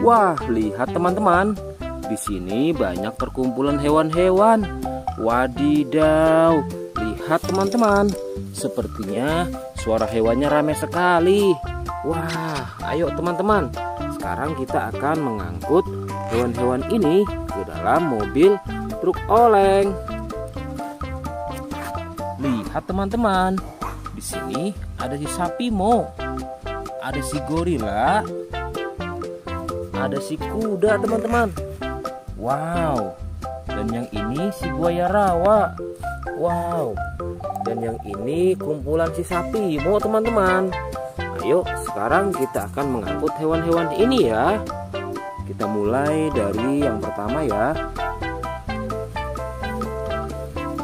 Wah, lihat teman-teman. Di sini banyak perkumpulan hewan-hewan. Wadidaw, lihat teman-teman. Sepertinya suara hewannya ramai sekali. Wah, ayo teman-teman. Sekarang kita akan mengangkut hewan-hewan ini ke dalam mobil truk oleng. Lihat teman-teman. Di sini ada si sapi mo, ada si gorila, ada si kuda teman-teman. Wow. Dan yang ini si buaya rawa. Wow. Dan yang ini kumpulan si sapi mo teman-teman. Ayo sekarang kita akan mengangkut hewan-hewan ini ya. Kita mulai dari yang pertama ya.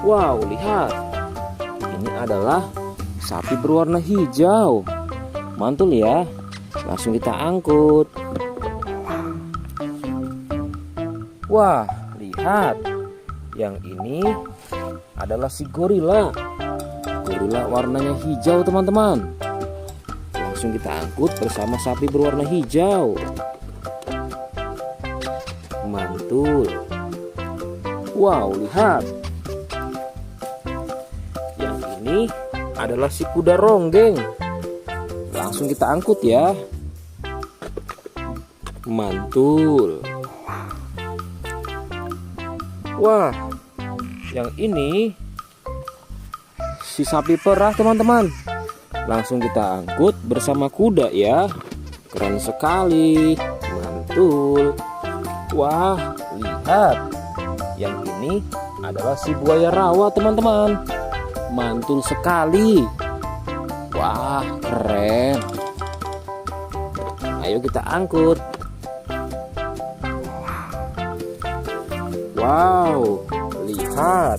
Wow, lihat. Ini adalah sapi berwarna hijau. Mantul ya. Langsung kita angkut. Wah, lihat. Yang ini adalah si gorila. Gorila warnanya hijau teman-teman. Langsung kita angkut bersama sapi berwarna hijau. Mantul. Wow, lihat. Yang ini adalah si kuda ronggeng. Langsung kita angkut ya. Mantul. Wah, yang ini si sapi perah teman-teman. Langsung kita angkut bersama kuda ya. Keren sekali. Mantul. Wah, lihat. Yang ini adalah si buaya rawa teman-teman. Mantul sekali. Wah, keren. Ayo kita angkut. Wow, lihat.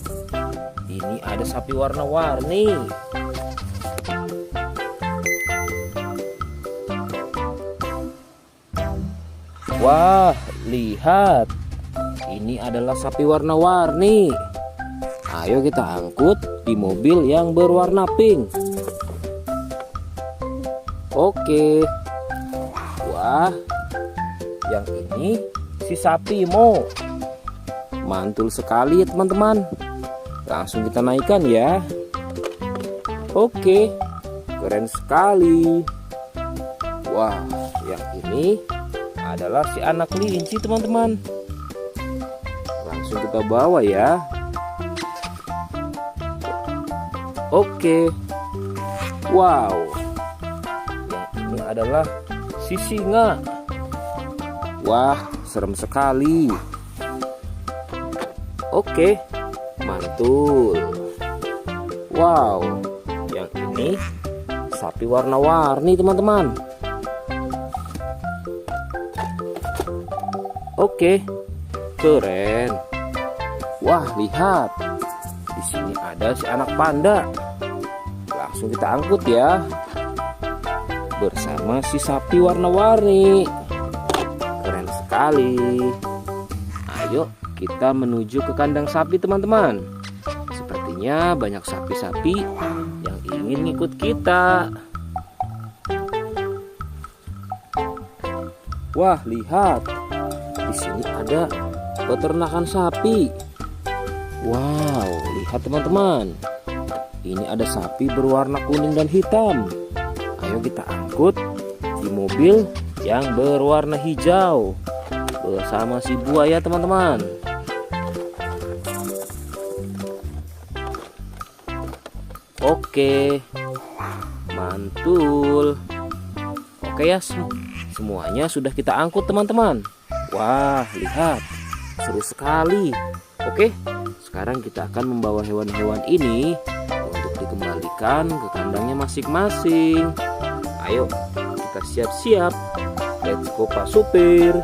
Ini ada sapi warna-warni. Wah, lihat. Ini adalah sapi warna-warni. Ayo kita angkut di mobil yang berwarna pink. Oke. Wah, yang ini si sapi mo. Mantul sekali ya teman-teman. Langsung kita naikkan ya. Oke, keren sekali. Wah, yang ini adalah si anak kelinci teman-teman. Langsung kita bawa ya. Oke. Wow. Yang ini adalah si singa. Wah, serem sekali. Oke, mantul. Wow, yang ini sapi warna-warni teman-teman. Oke, keren. Wah, lihat. Di sini ada si anak panda. Langsung kita angkut ya. Bersama si sapi warna-warni. Keren sekali. Ayo kita menuju ke kandang sapi teman-teman. Sepertinya banyak sapi-sapi yang ingin ikut kita. Wah, lihat. Di sini ada peternakan sapi. Wow, lihat teman-teman. Ini ada sapi berwarna kuning dan hitam. Ayo kita angkut di mobil yang berwarna hijau bersama si buaya teman-teman. Oke, mantul. Oke ya, semuanya sudah kita angkut teman-teman. Wah, lihat, seru sekali. Oke, sekarang kita akan membawa hewan-hewan ini untuk dikembalikan ke kandangnya masing-masing. Ayo, kita siap-siap. Let's go Pak Supir.